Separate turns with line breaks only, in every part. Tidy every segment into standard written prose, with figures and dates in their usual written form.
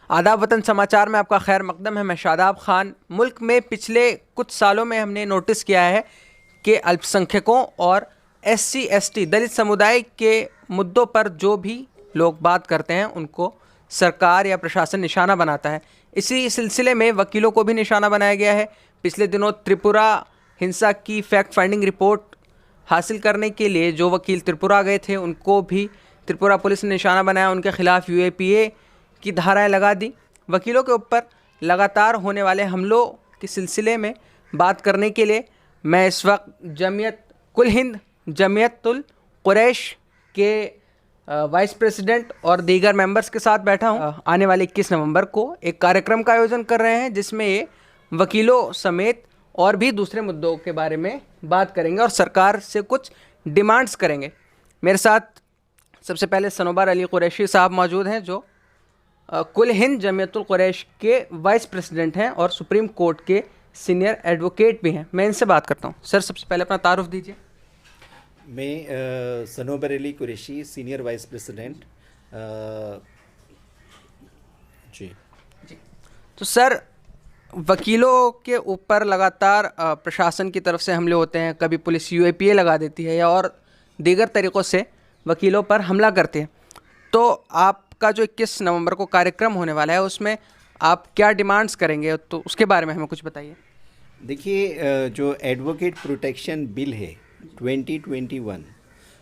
आदाब वतन समाचार में आपका खैर मकदम है। मैं शादाब खान। मुल्क में पिछले कुछ सालों में हमने नोटिस किया है कि अल्पसंख्यकों और SC ST दलित समुदाय के मुद्दों पर जो भी लोग बात करते हैं उनको सरकार या प्रशासन निशाना बनाता है। इसी सिलसिले में वकीलों को भी निशाना बनाया गया है। पिछले दिनों त्रिपुरा हिंसा की फैक्ट फाइंडिंग रिपोर्ट हासिल करने के लिए जो वकील त्रिपुरा गए थे उनको भी त्रिपुरा पुलिस ने निशाना बनाया। उनके खिलाफ UAPA की धाराएं लगा दी। वकीलों के ऊपर लगातार होने वाले हमलों के सिलसिले में बात करने के लिए मैं इस वक्त जमीयत कुल हिंद जमीयतुल कुरैश के वाइस प्रेसिडेंट और दीगर मेंबर्स के साथ बैठा हूं। आने वाले 21 नवंबर को एक कार्यक्रम का आयोजन कर रहे हैं जिसमें ये वकीलों समेत और भी दूसरे मुद्दों के बारे में बात करेंगे और सरकार से कुछ डिमांड्स करेंगे। मेरे साथ सबसे पहले सनोबर अली कुरैशी साहब मौजूद हैं जो कुल हिंद जमीयतुल कुरैश के वाइस प्रेसिडेंट हैं और सुप्रीम कोर्ट के सीनियर एडवोकेट भी हैं। मैं इनसे बात करता हूं। सर, सबसे पहले अपना तारुफ दीजिए।
मैं Sanobar Ali Qureshi, senior vice president. जी।
तो सर, वकीलों के ऊपर लगातार प्रशासन की तरफ से हमले होते हैं। कभी पुलिस UAPA लगा देती है या और दीगर तरीक़ों से वकीलों पर हमला करती है। तो आपका जो 21 नवंबर को कार्यक्रम होने वाला है उसमें आप क्या डिमांड्स करेंगे, तो उसके बारे में हमें कुछ बताइए।
देखिए, जो एडवोकेट प्रोटेक्शन बिल है 2021,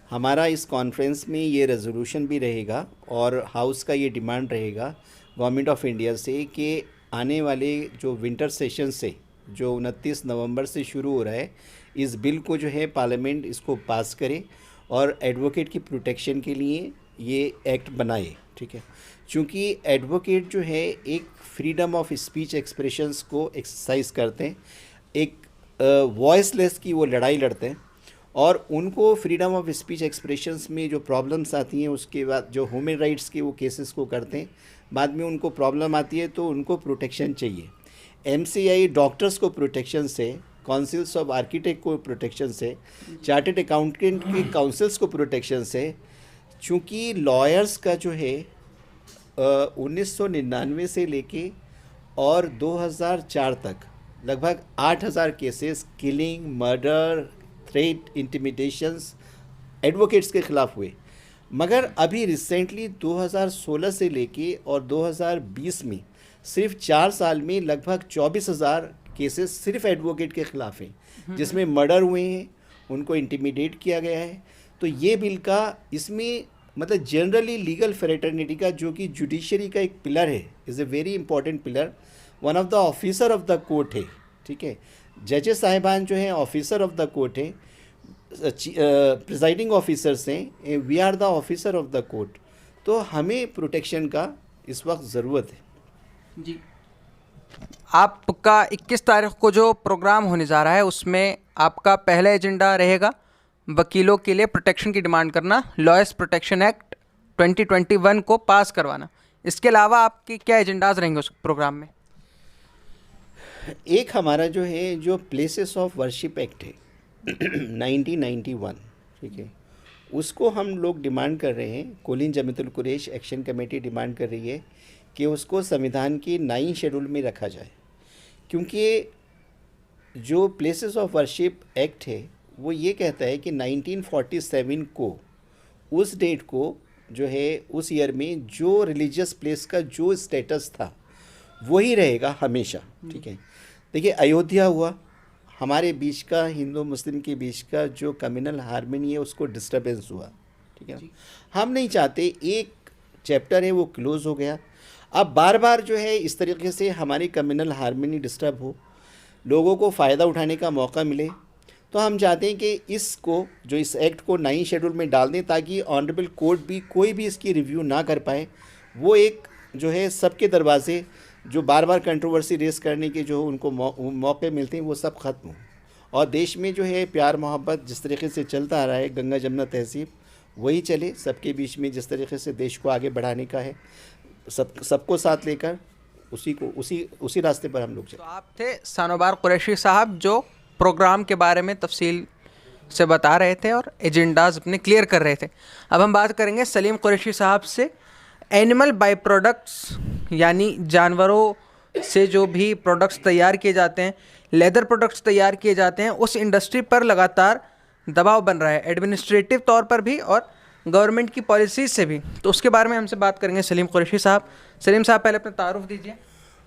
हमारा इस कॉन्फ्रेंस में ये रेजोल्यूशन भी रहेगा और हाउस का ये डिमांड रहेगा गवर्नमेंट ऑफ इंडिया से कि आने वाले जो विंटर सेशन से जो 29 नवंबर से शुरू हो रहा है, इस बिल को जो है पार्लियामेंट इसको पास करे और एडवोकेट की प्रोटेक्शन के लिए ये एक्ट बनाए। ठीक है, क्योंकि एडवोकेट जो है एक फ्रीडम ऑफ स्पीच एक्सप्रेशंस को एक्सरसाइज करते हैं, एक वॉइसलेस की वो लड़ाई लड़ते हैं और उनको फ्रीडम ऑफ स्पीच एक्सप्रेशंस में जो प्रॉब्लम्स आती हैं उसके बाद जो ह्यूमन राइट्स के वो केसेस को करते हैं। बाद में उनको प्रॉब्लम आती है तो उनको प्रोटेक्शन चाहिए। MCI डॉक्टर्स को प्रोटेक्शन से, काउंसिल्स ऑफ आर्किटेक्ट को प्रोटेक्शन से, चार्टर्ड अकाउंटेंट के काउंसिल्स को प्रोटेक्शन से। चूँकि लॉयर्स का जो है 1999 से लेके और 2004 तक लगभग 8000 cases killing, murder, threat, intimidations advocates के ख़िलाफ़ हुए। मगर अभी रिसेंटली 2016 से लेके और 2020 में सिर्फ 4 साल में लगभग 24,000 केसेस सिर्फ एडवोकेट के ख़िलाफ़ हैं, जिसमें मर्डर हुए हैं, उनको इंटिमिडेट किया गया है। तो ये बिल का इसमें मतलब जनरली लीगल फ्रेटर्निटी का जो कि जुडिशरी का एक पिलर है, is a very important pillar. One of the officer of the court है। ठीक है, जजेस साहिबान जो हैं ऑफिसर ऑफ द कोर्ट है, प्रिजाइडिंग ऑफिसर्स हैं, we are the officer of the court. तो हमें प्रोटेक्शन का इस वक्त ज़रूरत है।
जी, आपका 21 तारीख को जो प्रोग्राम होने जा रहा है उसमें आपका पहला एजेंडा रहेगा वकीलों के लिए प्रोटेक्शन की डिमांड करना, लॉयर्स प्रोटेक्शन एक्ट 2021 को पास करवाना। इसके अलावा आपके क्या एजेंडाज रहेंगे उस प्रोग्राम में?
एक हमारा जो है जो प्लेसेस ऑफ वर्शिप एक्ट है 1991, ठीक है, उसको हम लोग डिमांड कर रहे हैं। कोलिन Jamiatul Quresh action committee demand कर रही है कि उसको संविधान की 9 शेड्यूल में रखा जाए, क्योंकि जो प्लेसेस ऑफ वर्शिप एक्ट है वो ये कहता है कि 1947 को उस डेट को जो है उस ईयर में जो रिलीजियस प्लेस का जो स्टेटस था वही रहेगा हमेशा। ठीक है, देखिए अयोध्या हुआ, हमारे बीच का हिंदू मुस्लिम के बीच का जो कम्युनल हार्मनी है उसको डिस्टर्बेंस हुआ। ठीक है, हम नहीं चाहते, एक चैप्टर है वो क्लोज़ हो गया, अब बार बार जो है इस तरीके से हमारी कम्युनल हार्मनी डिस्टर्ब हो, लोगों को फ़ायदा उठाने का मौका मिले। तो हम चाहते हैं कि इसको जो इस एक्ट को 9 शेड्यूल में डाल दें ताकि ऑनरेबल कोर्ट भी कोई भी इसकी रिव्यू ना कर पाए। वो एक जो है सबके दरवाजे जो बार बार कंट्रोवर्सी रेस करने के जो उनको मौके मिलते हैं वो सब ख़त्म हो और देश में जो है प्यार मोहब्बत जिस तरीके से चलता आ रहा है, गंगा जमुना तहसीब वही चले सबके बीच में। जिस तरीके से देश को आगे बढ़ाने का है, सबको साथ लेकर उसी रास्ते पर हम लोग चले।
तो आप थे सनोबर कुरैशी साहब जो प्रोग्राम के बारे में तफसील से बता रहे थे और एजेंडाज अपने क्लियर कर रहे थे। अब हम बात करेंगे सलीम कुरैशी साहब से। एनिमल बाई प्रोडक्ट्स यानी जानवरों से जो भी प्रोडक्ट्स तैयार किए जाते हैं, लेदर प्रोडक्ट्स तैयार किए जाते हैं, उस इंडस्ट्री पर लगातार दबाव बन रहा है, एडमिनिस्ट्रेटिव तौर पर भी और गवर्नमेंट की पॉलिसीज से भी। तो उसके बारे में हमसे बात करेंगे सलीम कुरैशी साहब। सलीम साहब, पहले अपना तारुफ दीजिए।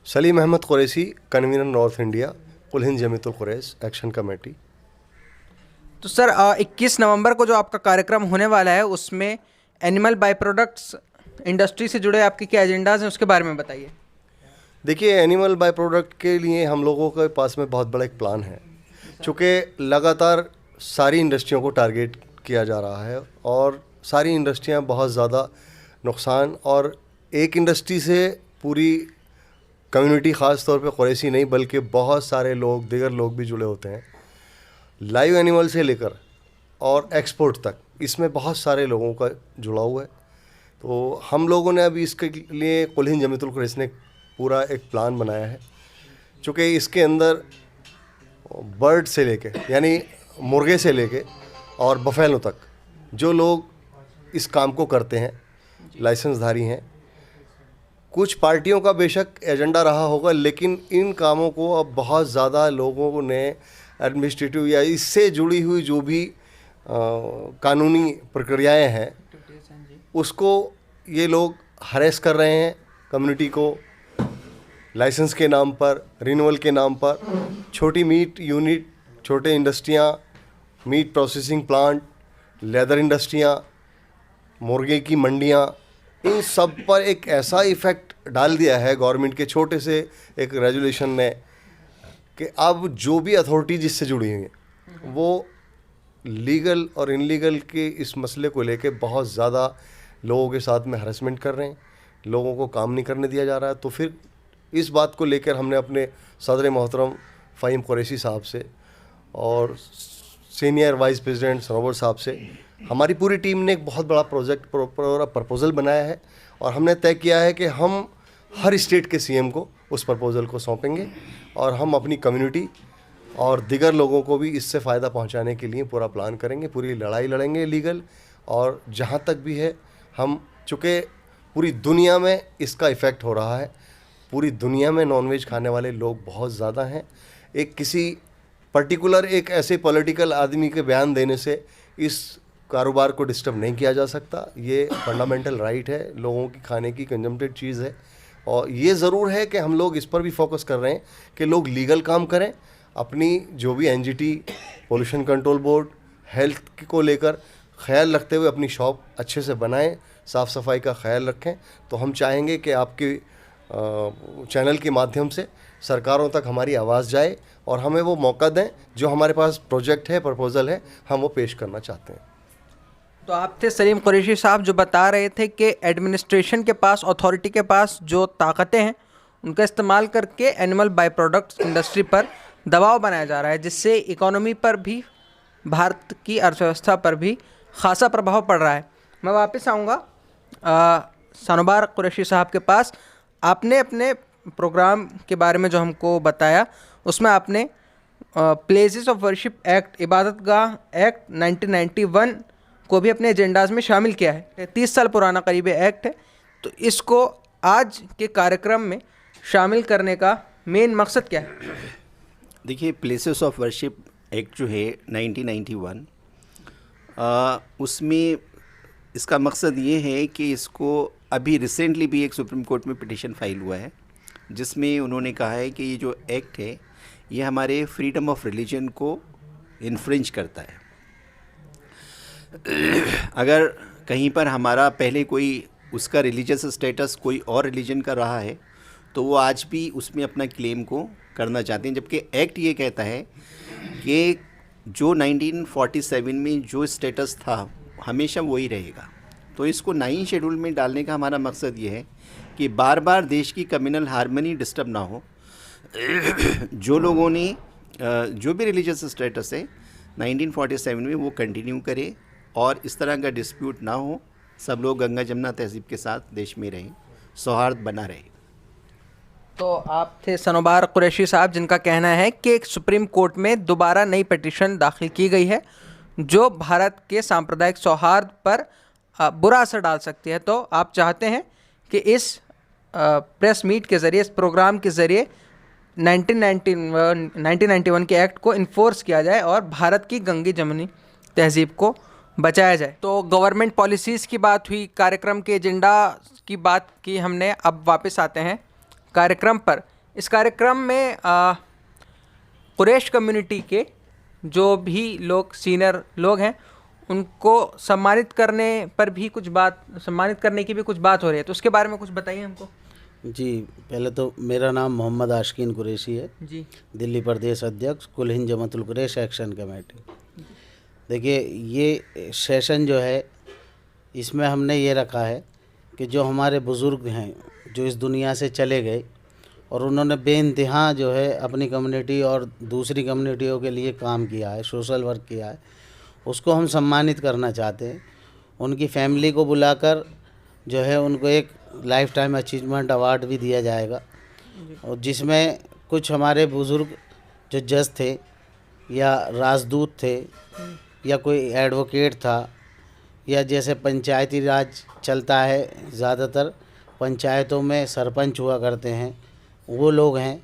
Salim Ahmed Qureshi, convener North India, Kul Hind Jamiatul Quresh action committee.
तो सर, 21 नवंबर को जो आपका कार्यक्रम होने वाला है, उसमें एनिमल बाई प्रोडक्ट्स इंडस्ट्री से जुड़े आपके क्या एजेंडाज हैं, उसके बारे में बताइए।
देखिए, एनिमल बाय प्रोडक्ट के लिए हम लोगों के पास में बहुत बड़ा एक प्लान है। चूँकि लगातार सारी इंडस्ट्रियों को टारगेट किया जा रहा है और सारी इंडस्ट्रियां बहुत ज़्यादा नुकसान, और एक इंडस्ट्री से पूरी कम्युनिटी, ख़ास तौर पे कुरैशी नहीं बल्कि बहुत सारे लोग, दीगर लोग भी जुड़े होते हैं, लाइव एनिमल से लेकर और एक्सपोर्ट तक, इसमें बहुत सारे लोगों का जुड़ा हुआ है। तो हम लोगों ने अभी इसके लिए कुल हिंद जमीयतुल कुरैश ने पूरा एक प्लान बनाया है। चूँकि इसके अंदर बर्ड से लेके, यानी मुर्गे से लेके और बफेलों तक जो लोग इस काम को करते हैं, लाइसेंसधारी हैं। कुछ पार्टियों का बेशक एजेंडा रहा होगा, लेकिन इन कामों को अब बहुत ज़्यादा लोगों ने एडमिनिस्ट्रेटिव या इससे जुड़ी हुई जो भी कानूनी प्रक्रियाएं हैं, उसको ये लोग हरेस कर रहे हैं कम्युनिटी को, लाइसेंस के नाम पर, रिन्यूअल के नाम पर। छोटी मीट यूनिट, छोटे इंडस्ट्रियां, मीट प्रोसेसिंग प्लांट, लेदर इंडस्ट्रियां, मुर्गे की मंडियां, इन सब पर एक ऐसा इफ़ेक्ट डाल दिया है गवर्नमेंट के छोटे से एक रेजुलेशन ने कि अब जो भी अथॉरिटी जिससे जुड़ी हुई है वो लीगल और इनलीगल के इस मसले को लेके बहुत ज़्यादा लोगों के साथ में हरेसमेंट कर रहे हैं, लोगों को काम नहीं करने दिया जा रहा है। तो फिर इस बात को लेकर हमने अपने सदर मोहतरम फ़हीम कुरैशी साहब से और सीनियर वाइस प्रेसिडेंट सरोवर साहब से, हमारी पूरी टीम ने एक बहुत बड़ा प्रोजेक्ट प्रपोज़ल बनाया है और हमने तय किया है कि हम हर स्टेट के सीएम को उस प्रपोज़ल को सौंपेंगे और हम अपनी कम्युनिटी और दिगर लोगों को भी इससे फ़ायदा पहुंचाने के लिए पूरा प्लान करेंगे, पूरी लड़ाई लड़ेंगे लीगल। और जहां तक भी है, हम चूँकि पूरी दुनिया में इसका इफ़ेक्ट हो रहा है, पूरी दुनिया में नॉनवेज खाने वाले लोग बहुत ज़्यादा हैं। एक किसी पर्टिकुलर एक ऐसे पॉलिटिकल आदमी के बयान देने से इस कारोबार को डिस्टर्ब नहीं किया जा सकता। ये फंडामेंटल राइट है, लोगों की खाने की कंजम्प्टेड चीज़ है। और ये ज़रूर है कि हम लोग इस पर भी फोकस कर रहे हैं कि लोग लीगल काम करें, अपनी जो भी NGT, pollution control board, health को लेकर ख्याल रखते हुए अपनी शॉप अच्छे से बनाएं, साफ़ सफाई का ख्याल रखें। तो हम चाहेंगे कि आपके चैनल के माध्यम से सरकारों तक हमारी आवाज़ जाए और हमें वो मौका दें जो हमारे पास प्रोजेक्ट है, प्रपोज़ल है, हम वो पेश करना चाहते हैं।
तो आप थे सलीम कुरैशी साहब जो बता रहे थे कि एडमिनिस्ट्रेशन के पास, अथॉरिटी के पास जो ताकतें हैं उनका इस्तेमाल करके एनिमल बाई प्रोडक्ट्स इंडस्ट्री पर दबाव बनाया जा रहा है, जिससे इकोनॉमी पर भी, भारत की अर्थव्यवस्था पर भी खासा प्रभाव पड़ रहा है। मैं वापस आऊँगा सनोबार कुरैशी साहब के पास। आपने अपने प्रोग्राम के बारे में जो हमको बताया, उसमें आपने प्लेसेस ऑफ वर्शिप एक्ट, इबादतगाह एक्ट 1991 को भी अपने एजेंडाज में शामिल किया है। 30 साल पुराना करीब एक्ट है। तो इसको आज के कार्यक्रम में शामिल करने का मेन मकसद क्या है?
देखिए, प्लेसेस ऑफ वर्शिप एक्ट जो है 1991, उसमें इसका मकसद ये है कि इसको अभी रिसेंटली भी एक सुप्रीम कोर्ट में पिटीशन फाइल हुआ है, जिसमें उन्होंने कहा है कि ये जो एक्ट है ये हमारे फ्रीडम ऑफ रिलीजन को इन्फ्रिंज करता है। अगर कहीं पर हमारा पहले कोई उसका रिलीजियस स्टेटस कोई और रिलीजन का रहा है तो वो आज भी उसमें अपना क्लेम को करना चाहते हैं, जबकि एक्ट ये कहता है कि जो 1947 में जो स्टेटस था हमेशा वही रहेगा। तो इसको 9 शेड्यूल में डालने का हमारा मकसद ये है कि बार बार देश की कम्युनल हार्मनी डिस्टर्ब ना हो। जो लोगों ने जो भी रिलीजियस स्टेटस है 1947 में वो कंटिन्यू करे और इस तरह का डिस्प्यूट ना हो, सब लोग गंगा जमुना तहजीब के साथ देश में रहें, सौहार्द बना रहे।
तो आप थे सनोबार कुरैशी साहब जिनका कहना है कि सुप्रीम कोर्ट में दोबारा नई पिटीशन दाखिल की गई है जो भारत के सांप्रदायिक सौहार्द पर बुरा असर डाल सकती है। तो आप चाहते हैं कि इस प्रेस मीट के ज़रिए, इस प्रोग्राम के ज़रिए 1991 के एक्ट को इन्फोर्स किया जाए और भारत की गंगी जमुनी तहजीब को बचाया जाए। तो गवर्नमेंट पॉलिसीज़ की बात हुई, कार्यक्रम के एजेंडा की बात की हमने। अब वापस आते हैं कार्यक्रम पर। इस कार्यक्रम में कुरैश कम्युनिटी के जो भी लोग सीनियर लोग हैं उनको सम्मानित करने की भी कुछ बात हो रही है, तो उसके बारे में कुछ बताइए हमको।
जी, पहले तो मेरा नाम मोहम्मद आशिकीन कुरैशी है
जी।
दिल्ली प्रदेश अध्यक्ष कुल हिंद जमातुल कुरैश एक्शन कमेटी। देखिए, ये सेशन जो है इसमें हमने ये रखा है कि जो हमारे बुज़ुर्ग हैं जो इस दुनिया से चले गए और उन्होंने बेइंतहा जो है अपनी कम्युनिटी और दूसरी कम्युनिटियों के लिए काम किया है, सोशल वर्क किया है, उसको हम सम्मानित करना चाहते हैं। उनकी फैमिली को बुलाकर जो है उनको एक लाइफ टाइम अचीवमेंट अवार्ड भी दिया जाएगा, और जिसमें कुछ हमारे बुज़ुर्ग जो जज थे या राजदूत थे या कोई एडवोकेट था, या जैसे पंचायती राज चलता है, ज़्यादातर पंचायतों में सरपंच हुआ करते हैं, वो लोग हैं।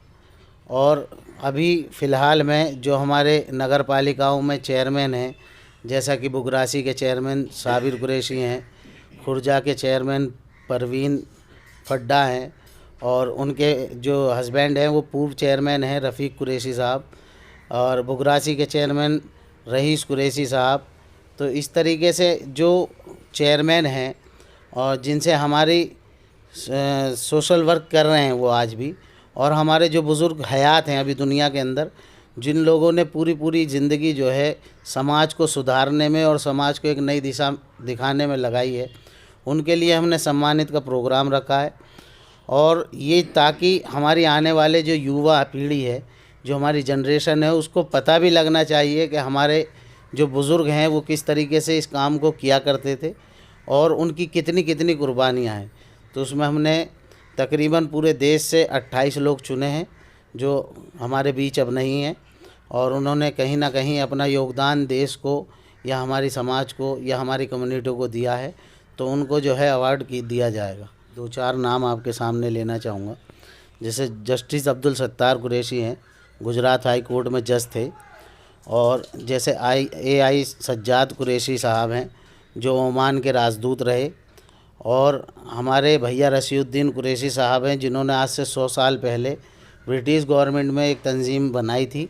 और अभी फ़िलहाल में जो हमारे नगर पालिकाओं में चेयरमैन हैं, जैसा कि बुगरासी के चेयरमैन साबिर कुरैशी हैं, खुर्जा के चेयरमैन परवीन फड्डा हैं, और उनके जो हस्बैंड हैं वो पूर्व चेयरमैन हैं रफ़ीक कुरैशी साहब, और बुगरासी के चेयरमैन रईस कुरैशी साहब। तो इस तरीके से जो चेयरमैन हैं और जिनसे हमारी सोशल वर्क कर रहे हैं वो आज भी, और हमारे जो बुज़ुर्ग हयात हैं अभी दुनिया के अंदर, जिन लोगों ने पूरी ज़िंदगी जो है समाज को सुधारने में और समाज को एक नई दिशा दिखाने में लगाई है, उनके लिए हमने सम्मानित का प्रोग्राम रखा है। और ये ताकि हमारी आने वाले जो युवा पीढ़ी है, जो हमारी जनरेशन है, उसको पता भी लगना चाहिए कि हमारे जो बुज़ुर्ग हैं वो किस तरीके से इस काम को किया करते थे और उनकी कितनी कुर्बानियाँ हैं। तो उसमें हमने तकरीबन पूरे देश से 28 लोग चुने हैं जो हमारे बीच अब नहीं हैं, और उन्होंने कहीं ना कहीं अपना योगदान देश को या हमारी समाज को या हमारी कम्युनिटी को दिया है, तो उनको जो है अवार्ड दिया जाएगा। 2-4 नाम आपके सामने लेना चाहूँगा। जैसे जस्टिस अब्दुल सत्तार कुरैशी हैं, गुजरात हाई कोर्ट में जज थे, और जैसे AI सज्जाद कुरैशी साहब हैं जो ओमान के राजदूत रहे, और हमारे भैया रशीउद्दीन कुरैशी साहब हैं जिन्होंने आज से 100 साल पहले ब्रिटिश गवर्नमेंट में एक तंजीम बनाई थी।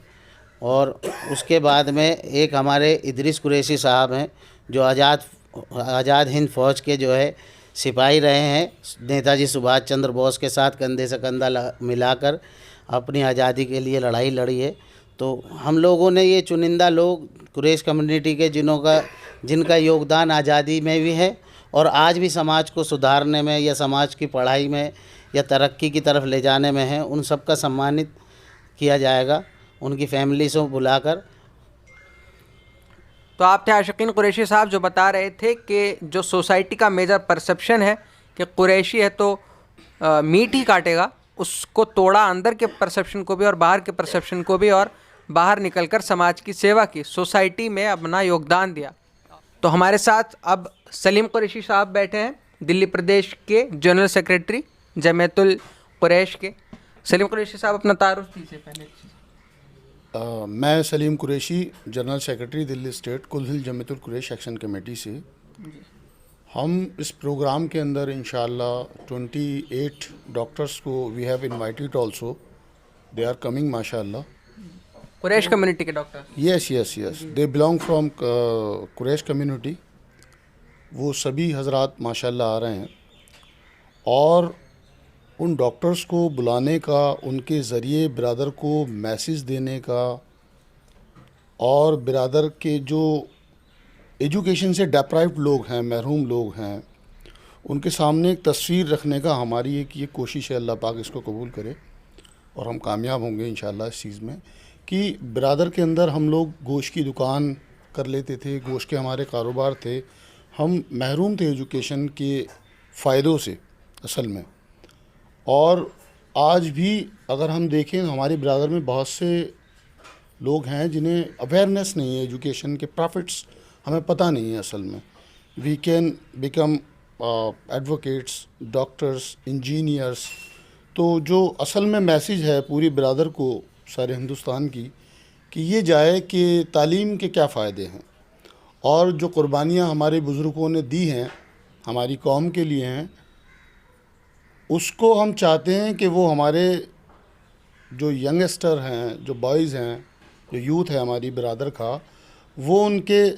और उसके बाद में एक हमारे इदरीस कुरैशी साहब हैं जो आज़ाद हिंद फ़ौज के जो है सिपाही रहे हैं, नेताजी सुभाष चंद्र बोस के साथ कंधे से कंधा मिलाकर अपनी आज़ादी के लिए लड़ाई लड़ी है। तो हम लोगों ने ये चुनिंदा लोग कुरैश कम्युनिटी के जिनका योगदान आज़ादी में भी है और आज भी समाज को सुधारने में या समाज की पढ़ाई में या तरक्की की तरफ ले जाने में है, उन सब का सम्मानित किया जाएगा उनकी फैमिली से बुलाकर।
तो आप थे आशिकीन कुरैशी साहब जो बता रहे थे कि जो सोसाइटी का मेजर परसेप्शन है कि कुरैशी है तो मीट ही काटेगा, उसको तोड़ा अंदर के परसेप्शन को भी और बाहर के परसेप्शन को भी, और बाहर निकलकर समाज की सेवा की, सोसाइटी में अपना योगदान दिया। तो हमारे साथ अब सलीम कुरैशी साहब बैठे हैं, दिल्ली प्रदेश के जनरल सेक्रेटरी जमातुल कुरैश के। सलीम कुरैशी साहब अपना तारुफ दीजिए पहले।
मैं Salim Qureshi, general secretary Delhi state कुल हिंद जमातुल कुरैश एक्शन कमेटी से। हम इस प्रोग्राम के अंदर इंशाल्लाह 28 डॉक्टर्स को we have invited also, they are coming माशाल्लाह।
कुरैश कम्युनिटी के doctor?
Yes, they belong from Quresh community. वो सभी हजरात माशाल्लाह आ रहे हैं, और उन डॉक्टर्स को बुलाने का, उनके ज़रिए बिरादर को मैसेज देने का, और बिरादर के जो एजुकेशन से डेप्राइव्ड लोग हैं, महरूम लोग हैं, उनके सामने एक तस्वीर रखने का हमारी एक ये कोशिश है। अल्लाह पाक इसको कबूल करे और हम कामयाब होंगे इंशाल्लाह इस चीज़ में कि बिरादर के अंदर हम लोग गोश्त की दुकान कर लेते थे, गोश्त के हमारे कारोबार थे, हम महरूम थे एजुकेशन के फ़ायदों से असल में। और आज भी अगर हम देखें हमारी बिरादर में बहुत से लोग हैं जिन्हें अवेयरनेस नहीं है एजुकेशन के प्रॉफिट्स, हमें पता नहीं है असल में। We can become advocates, doctors, engineers. तो जो असल में मैसेज है पूरी बिरादर को, सारे हिंदुस्तान की, कि ये जाए कि तालीम के क्या फ़ायदे हैं और जो कुर्बानियाँ हमारे बुज़ुर्गों ने दी हैं हमारी कौम के लिए हैं, उसको हम चाहते हैं कि वो हमारे जो यंगस्टर हैं, जो बॉयज़ हैं, जो यूथ है हमारी बिरादर का, वो उनके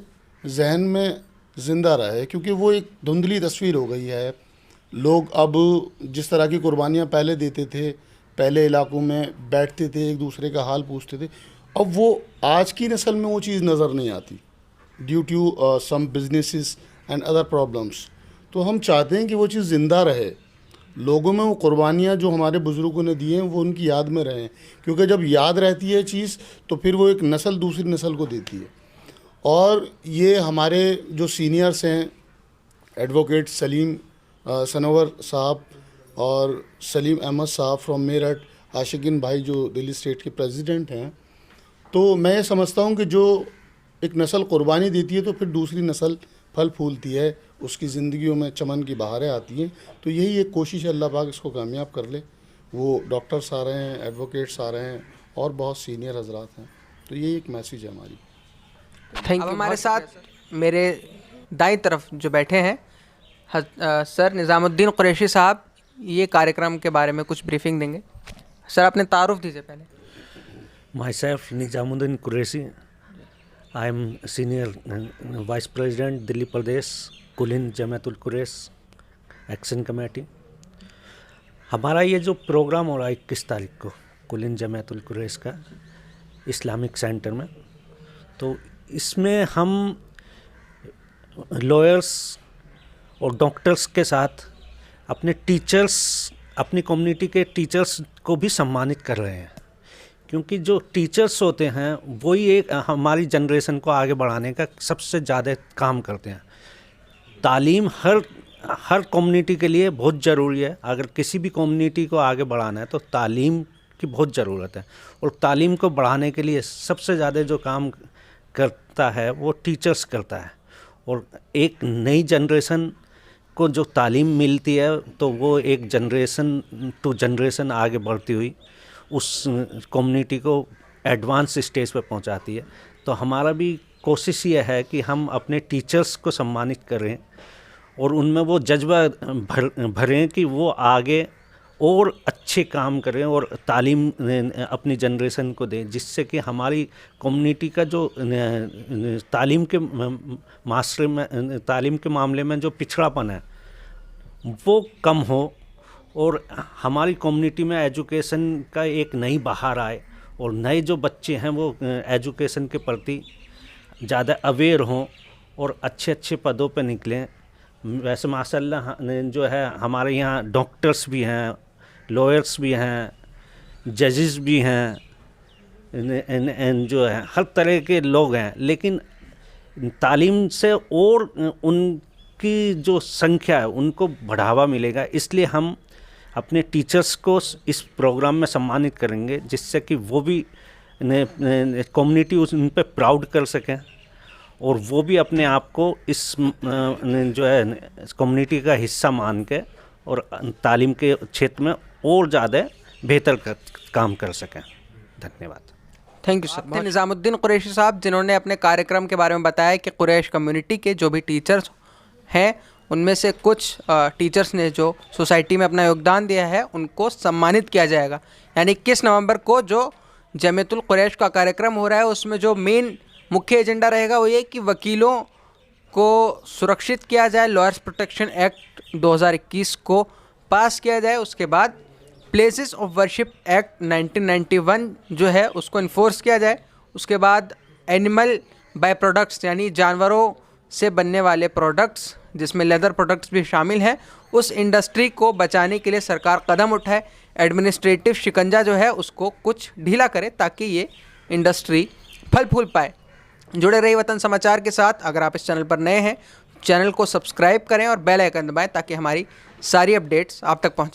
जहन में ज़िंदा रहे, क्योंकि वो एक धुंधली तस्वीर हो गई है। लोग अब जिस तरह की कुर्बानियाँ पहले देते थे, पहले इलाकों में बैठते थे, एक दूसरे का हाल पूछते थे, अब वो आज की नस्ल में वो चीज़ नज़र नहीं आती, due to some businesses and other problems. तो हम चाहते हैं कि वो चीज़ ज़िंदा रहे, लोगों में वो कुर्बानियाँ जो हमारे बुज़ुर्गों ने दी हैं वो उनकी याद में रहें, क्योंकि जब याद रहती है चीज़ तो फिर वो एक नस्ल दूसरी नस्ल को देती है। और ये हमारे जो सीनियर्स हैं, एडवोकेट सलीम सनोवर साहब और सलीम अहमद साहब फ्रॉम मेरठ, आशिकिन भाई जो दिल्ली स्टेट के प्रेसिडेंट हैं, तो मैं ये समझता हूँ कि जो एक नस्ल कुर्बानी देती है तो फिर दूसरी नस्ल फल फूलती है, उसकी ज़िंदगियों में चमन की बहारें आती हैं। तो यही एक कोशिश है, अल्लाह पाक इसको कामयाब कर ले। वो डॉक्टर्स आ रहे हैं, एडवोकेट्स आ रहे हैं और बहुत सीनियर हजरात हैं, तो यही एक मैसेज है हमारी।
Thank you. हमारे साथ मेरे दाईं तरफ जो बैठे हैं सर निज़ामुद्दीन कुरैशी साहब, ये कार्यक्रम के बारे में कुछ ब्रीफिंग देंगे। सर अपने तारुफ दीजिए पहले।
Myself Nizamuddin Qureshi. I am Senior Vice President Delhi Pradesh कुलीन जमातुल कुरैश एक्शन कमेटी। हमारा ये जो प्रोग्राम हो रहा है 21 तारीख को कुलीन जमातुल कुरैश का इस्लामिक सेंटर में, तो इसमें हम लॉयर्स और डॉक्टर्स के साथ अपने टीचर्स, अपनी कम्युनिटी के टीचर्स को भी सम्मानित कर रहे हैं, क्योंकि जो टीचर्स होते हैं वही एक हमारी जनरेशन को आगे बढ़ाने का सबसे ज़्यादा काम करते हैं। तालीम हर कम्युनिटी के लिए बहुत ज़रूरी है। अगर किसी भी कम्युनिटी को आगे बढ़ाना है तो तालीम की बहुत ज़रूरत है, और तालीम को बढ़ाने के लिए सबसे ज़्यादा जो काम करता है वो टीचर्स करता है। और एक नई जनरेशन को जो तालीम मिलती है तो वो एक जनरेशन टू जनरेशन आगे बढ़ती हुई उस कम्युनिटी को एडवांस स्टेज पर पहुंचाती है। तो हमारा भी कोशिश ये है कि हम अपने टीचर्स को सम्मानित करें और उनमें वो जज्बा भरें कि वो आगे और अच्छे काम करें और तालीम अपनी जनरेशन को दें, जिससे कि हमारी कम्युनिटी का जो तालीम के मामले में जो पिछड़ापन है वो कम हो और हमारी कम्युनिटी में एजुकेशन का एक नई बहार आए और नए जो बच्चे हैं वो एजुकेशन के प्रति ज़्यादा अवेयर हों और अच्छे अच्छे पदों पर निकलें। वैसे माशाल्लाह जो है हमारे यहाँ डॉक्टर्स भी हैं, लॉयर्स भी हैं, जजेस भी हैं, जो है हर तरह के लोग हैं, लेकिन तालीम से और उनकी जो संख्या है उनको बढ़ावा मिलेगा। इसलिए हम अपने टीचर्स को इस प्रोग्राम में सम्मानित करेंगे, जिससे कि वो भी कम्युनिटी उन पर प्राउड कर सकें और वो भी अपने आप को इस जो है कम्युनिटी का हिस्सा मान के और तालीम के क्षेत्र में और ज़्यादा बेहतर काम कर सकें। धन्यवाद।
Thank you sir. Nizamuddin Qureshi साहब, जिन्होंने अपने कार्यक्रम के बारे में बताया कि कुरैश कम्युनिटी के जो भी टीचर्स हैं उनमें से कुछ टीचर्स ने जो सोसाइटी में अपना योगदान दिया है उनको सम्मानित किया जाएगा। यानी 21 नवंबर को जो जमातुल कुरैश का कार्यक्रम हो रहा है उसमें जो मेन मुख्य एजेंडा रहेगा वो ये कि वकीलों को सुरक्षित किया जाए, लॉयर्स प्रोटेक्शन एक्ट 2021 को पास किया जाए, उसके बाद प्लेसेस ऑफ वर्शिप एक्ट 1991 जो है उसको इन्फोर्स किया जाए, उसके बाद एनिमल बाय प्रोडक्ट्स यानी जानवरों से बनने वाले प्रोडक्ट्स जिसमें लेदर प्रोडक्ट्स भी शामिल हैं, उस इंडस्ट्री को बचाने के लिए सरकार कदम उठाए, एडमिनिस्ट्रेटिव शिकंजा जो है उसको कुछ ढीला करे ताकि ये इंडस्ट्री फल फूल पाए। जुड़े रहिए वतन समाचार के साथ। अगर आप इस चैनल पर नए हैं, चैनल को सब्सक्राइब करें और बेल आइकन दबाएं ताकि हमारी सारी अपडेट्स आप तक पहुंचे।